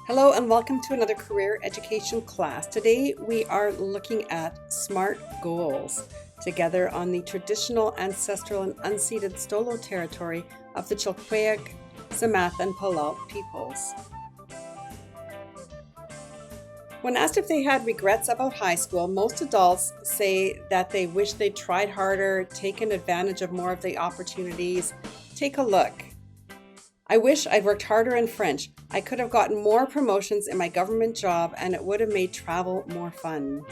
Hello and welcome to another career education class. Today we are looking at SMART goals together on the traditional, ancestral, and unceded Stolo territory of the Chilkowiak, Samath, and Palau peoples. When asked if they had regrets about high school, most adults say that they wish they'd tried harder, taken advantage of more of the opportunities. Take a look. I wish I'd worked harder in French. I could have gotten more promotions in my government job and it would have made travel more fun.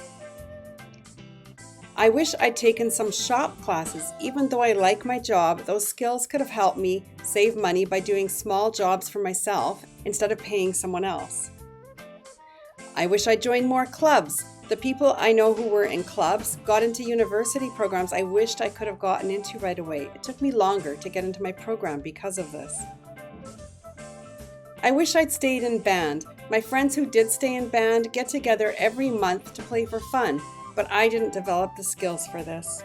I wish I'd taken some shop classes. Even though I like my job, those skills could have helped me save money by doing small jobs for myself instead of paying someone else. I wish I'd joined more clubs. The people I know who were in clubs got into university programs I wished I could have gotten into right away. It took me longer to get into my program because of this. I wish I'd stayed in band. My friends who did stay in band get together every month to play for fun, but I didn't develop the skills for this.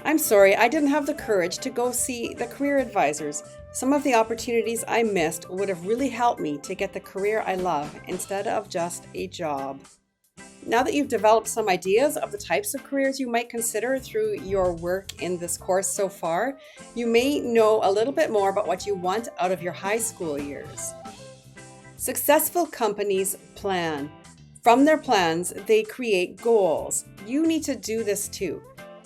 I'm sorry, I didn't have the courage to go see the career advisors. Some of the opportunities I missed would have really helped me to get the career I love instead of just a job. Now that you've developed some ideas of the types of careers you might consider through your work in this course so far, you may know a little bit more about what you want out of your high school years. Successful companies plan. From their plans, they create goals. You need to do this too.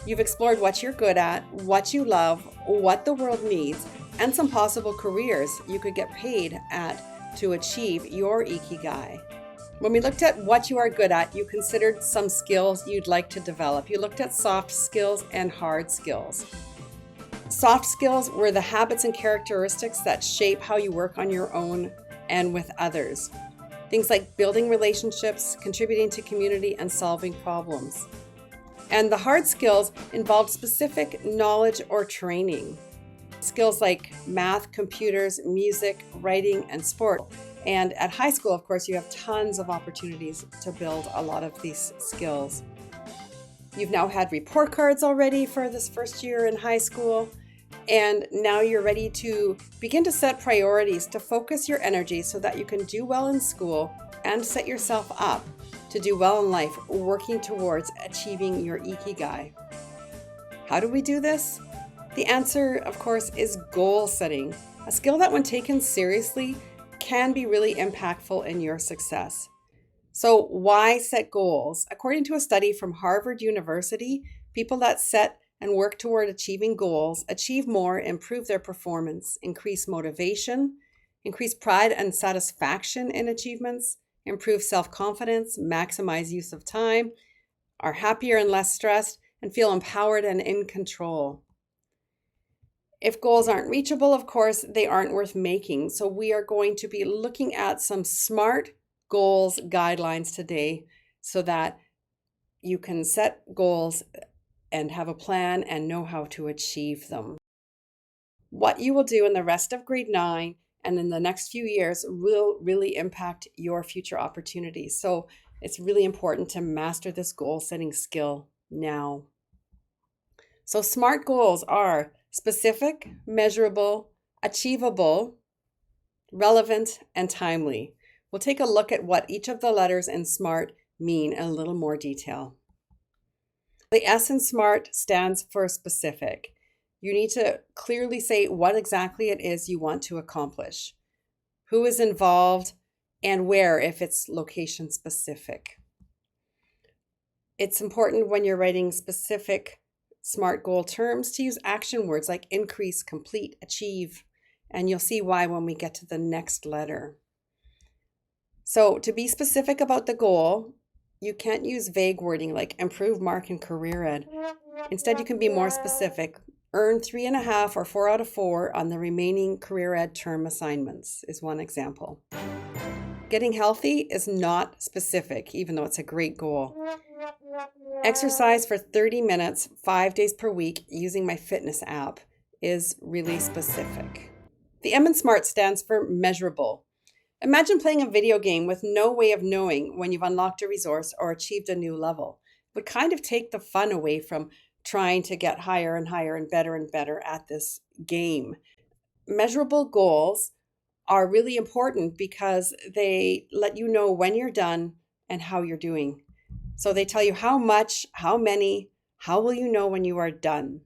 You've explored what you're good at, what you love, what the world needs, and some possible careers you could get paid at to achieve your ikigai. When we looked at what you are good at, you considered some skills you'd like to develop. You looked at soft skills and hard skills. Soft skills were the habits and characteristics that shape how you work on your own and with others. Things like building relationships, contributing to community, and solving problems. And the hard skills involved specific knowledge or training. Skills like math, computers, music, writing, and sport. And at high school, of course, you have tons of opportunities to build a lot of these skills. You've now had report cards already for this first year in high school, and now you're ready to begin to set priorities to focus your energy so that you can do well in school and set yourself up to do well in life, working towards achieving your ikigai. How do we do this? The answer, of course, is goal setting, a skill that when taken seriously can be really impactful in your success. So why set goals? According to a study from Harvard University, people that set and work toward achieving goals achieve more, improve their performance, increase motivation, increase pride and satisfaction in achievements, improve self-confidence, maximize use of time, are happier and less stressed, and feel empowered and in control. If goals aren't reachable, of course, they aren't worth making. So we are going to be looking at some SMART goals guidelines today so that you can set goals and have a plan and know how to achieve them. What you will do in the rest of grade 9 and in the next few years will really impact your future opportunities. So it's really important to master this goal setting skill now. So SMART goals are specific, measurable, achievable, relevant, and timely. We'll take a look at what each of the letters in SMART mean in a little more detail. The S in SMART stands for specific. You need to clearly say what exactly it is you want to accomplish, who is involved, and where if it's location specific. It's important when you're writing specific SMART goal terms to use action words like increase, complete, achieve, and you'll see why when we get to the next letter. So to be specific about the goal, you can't use vague wording like improve, mark, and career ed. Instead, you can be more specific. Earn 3.5 or 4 out of 4 on the remaining career ed term assignments is one example. Getting healthy is not specific, even though it's a great goal. Exercise for 30 minutes, 5 days per week using my fitness app is really specific. The M in SMART stands for measurable. Imagine playing a video game with no way of knowing when you've unlocked a resource or achieved a new level. It would kind of take the fun away from trying to get higher and higher and better at this game. Measurable goals are really important because they let you know when you're done and how you're doing. So they tell you how much, how many, how will you know when you are done.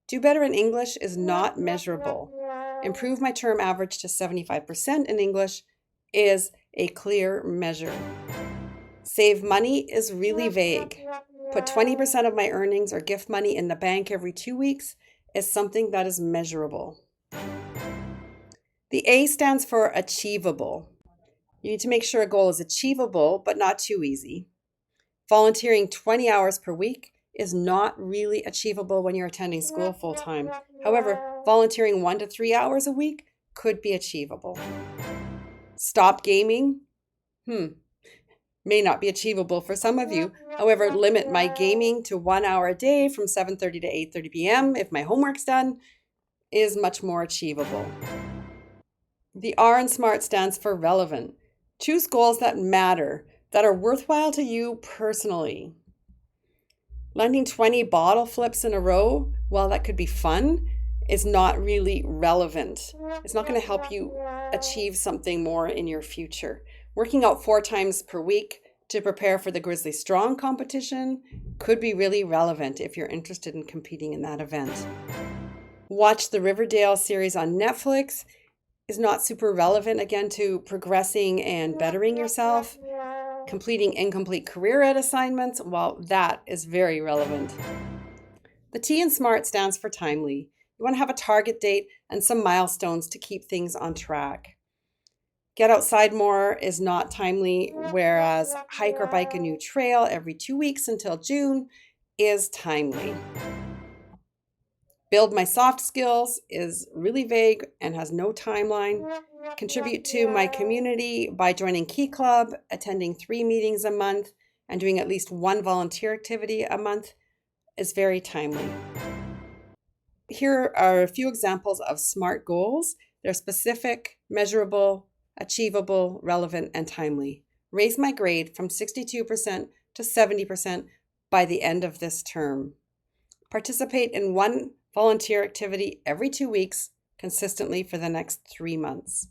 Do better in English is not measurable. Improve my term average to 75% in English is a clear measure. Save money is really vague. Put 20% of my earnings or gift money in the bank every 2 weeks is something that is measurable. The A stands for achievable. You need to make sure a goal is achievable, but not too easy. Volunteering 20 hours per week is not really achievable when you're attending school full time. However, volunteering 1 to 3 hours a week could be achievable. Stop gaming? May not be achievable for some of you. However, limit my gaming to 1 hour a day from 7:30 to 8:30 p.m. if my homework's done is much more achievable. The R in SMART stands for relevant. Choose goals that matter, that are worthwhile to you personally. Landing 20 bottle flips in a row, while that could be fun, is not really relevant. It's not going to help you achieve something more in your future. Working out 4 times per week to prepare for the Grizzly Strong competition could be really relevant if you're interested in competing in that event. Watch the Riverdale series on Netflix is not super relevant, again, to progressing and bettering yourself. Completing incomplete career ed assignments, well, that is very relevant. The T in SMART stands for timely. You want to have a target date and some milestones to keep things on track. Get outside more is not timely, whereas hike or bike a new trail every 2 weeks until June is timely. Build my soft skills is really vague and has no timeline. Contribute to my community by joining Key Club, attending 3 meetings a month, and doing at least 1 volunteer activity a month is very timely. Here are a few examples of SMART goals. They're specific, measurable, achievable, relevant, and timely. Raise my grade from 62% to 70% by the end of this term. Participate in 1 volunteer activity every 2 weeks consistently for the next 3 months.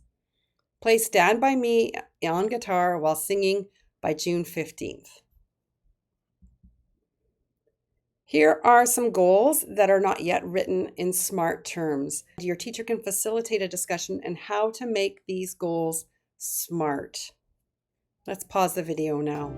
Play Stand By Me on guitar while singing by June 15th. Here are some goals that are not yet written in SMART terms. Your teacher can facilitate a discussion on how to make these goals SMART. Let's pause the video now.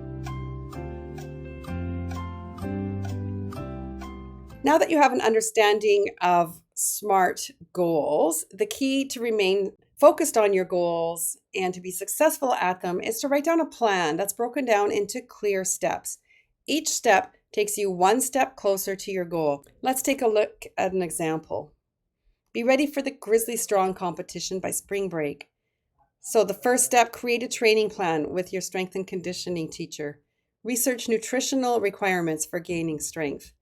Now that you have an understanding of SMART goals, the key to remain focused on your goals and to be successful at them is to write down a plan that's broken down into clear steps. Each step takes you 1 step closer to your goal. Let's take a look at an example. Be ready for the Grizzly Strong competition by spring break. So the first step, create a training plan with your strength and conditioning teacher. Research nutritional requirements for gaining strength.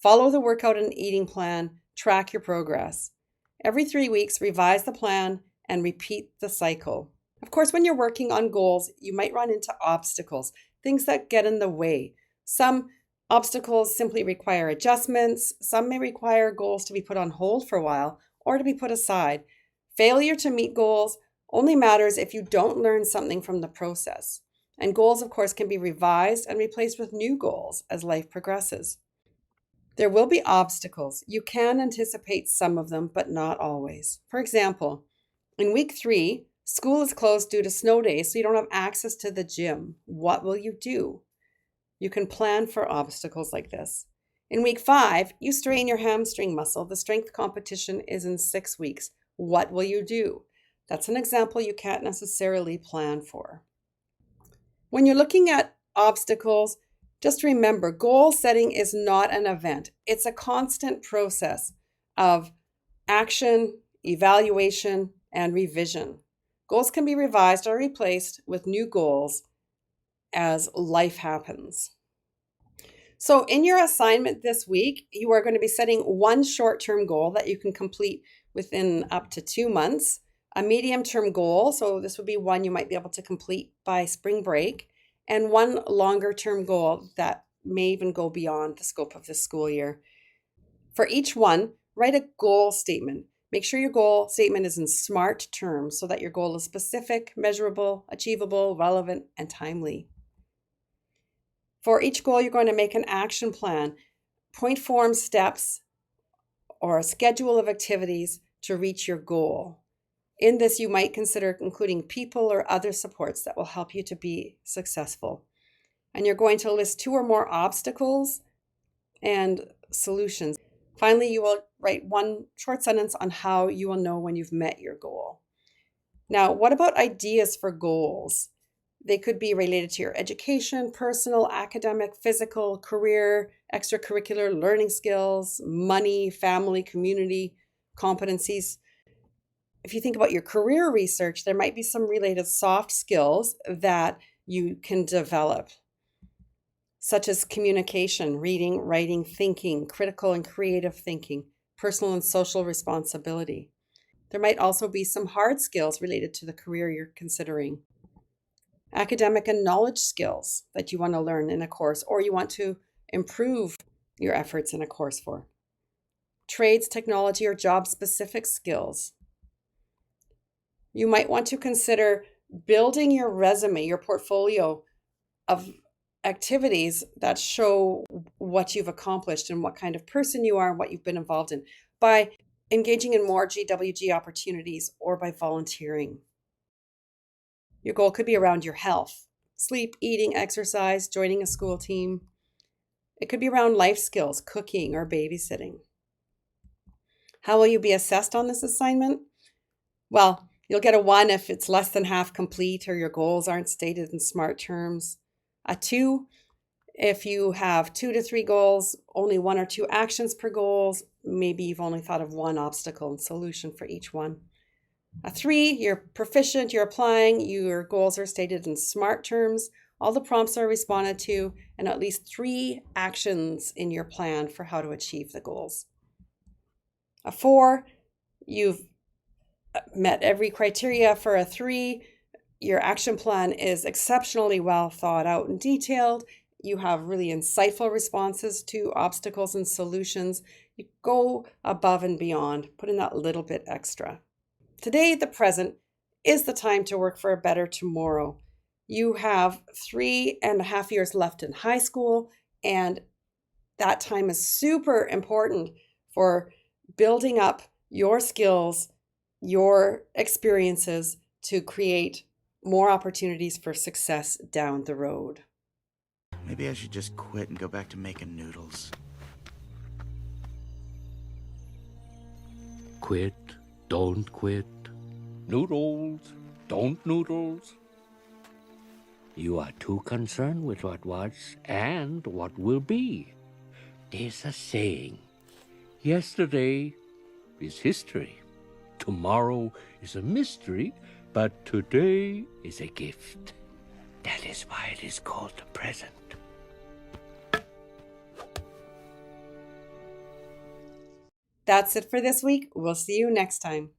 Follow the workout and eating plan, track your progress. Every 3 weeks, revise the plan and repeat the cycle. Of course, when you're working on goals, you might run into obstacles, things that get in the way. Some obstacles simply require adjustments. Some may require goals to be put on hold for a while or to be put aside. Failure to meet goals only matters if you don't learn something from the process. And goals, of course, can be revised and replaced with new goals as life progresses. There will be obstacles. You can anticipate some of them, but not always. For example, in week 3, school is closed due to snow days, so you don't have access to the gym. What will you do? You can plan for obstacles like this. In week 5, you strain your hamstring muscle. The strength competition is in 6 weeks. What will you do? That's an example you can't necessarily plan for. When you're looking at obstacles, just remember, goal setting is not an event. It's a constant process of action, evaluation, and revision. Goals can be revised or replaced with new goals as life happens. So in your assignment this week, you are going to be setting 1 short-term goal that you can complete within up to 2 months, a medium-term goal, so this would be one you might be able to complete by spring break, and 1 longer-term goal that may even go beyond the scope of this school year. For each one, write a goal statement. Make sure your goal statement is in SMART terms so that your goal is specific, measurable, achievable, relevant, and timely. For each goal, you're going to make an action plan, point form steps, or a schedule of activities to reach your goal. In this, you might consider including people or other supports that will help you to be successful. And you're going to list 2 or more obstacles and solutions. Finally, you will write one short sentence on how you will know when you've met your goal. Now, what about ideas for goals? They could be related to your education, personal, academic, physical, career, extracurricular, learning skills, money, family, community, competencies. If you think about your career research, there might be some related soft skills that you can develop, such as communication, reading, writing, thinking, critical and creative thinking, personal and social responsibility. There might also be some hard skills related to the career you're considering. Academic and knowledge skills that you want to learn in a course or you want to improve your efforts in a course for. Trades, technology, or job-specific skills. You might want to consider building your resume, your portfolio of activities that show what you've accomplished and what kind of person you are and what you've been involved in by engaging in more GWG opportunities or by volunteering. Your goal could be around your health, sleep, eating, exercise, joining a school team. It could be around life skills, cooking, or babysitting. How will you be assessed on this assignment? Well, you'll get a 1 if it's less than half complete or your goals aren't stated in SMART terms. A 2 if you have 2 to 3 goals, only 1 or 2 actions per goals. Maybe you've only thought of 1 obstacle and solution for each one. A 3, you're proficient, you're applying, your goals are stated in SMART terms, all the prompts are responded to, and at least 3 actions in your plan for how to achieve the goals. A 4, you've met every criteria for a 3. Your action plan is exceptionally well thought out and detailed. You have really insightful responses to obstacles and solutions. You go above and beyond, put in that little bit extra. Today, the present, is the time to work for a better tomorrow. You have 3.5 years left in high school, and that time is super important for building up your skills, your experiences to create more opportunities for success down the road. Maybe I should just quit and go back to making noodles. Quit, don't quit. Noodles, don't noodles. You are too concerned with what was and what will be. There's a saying, yesterday is history. Tomorrow is a mystery, but today is a gift. That is why it is called the present. That's it for this week. We'll see you next time.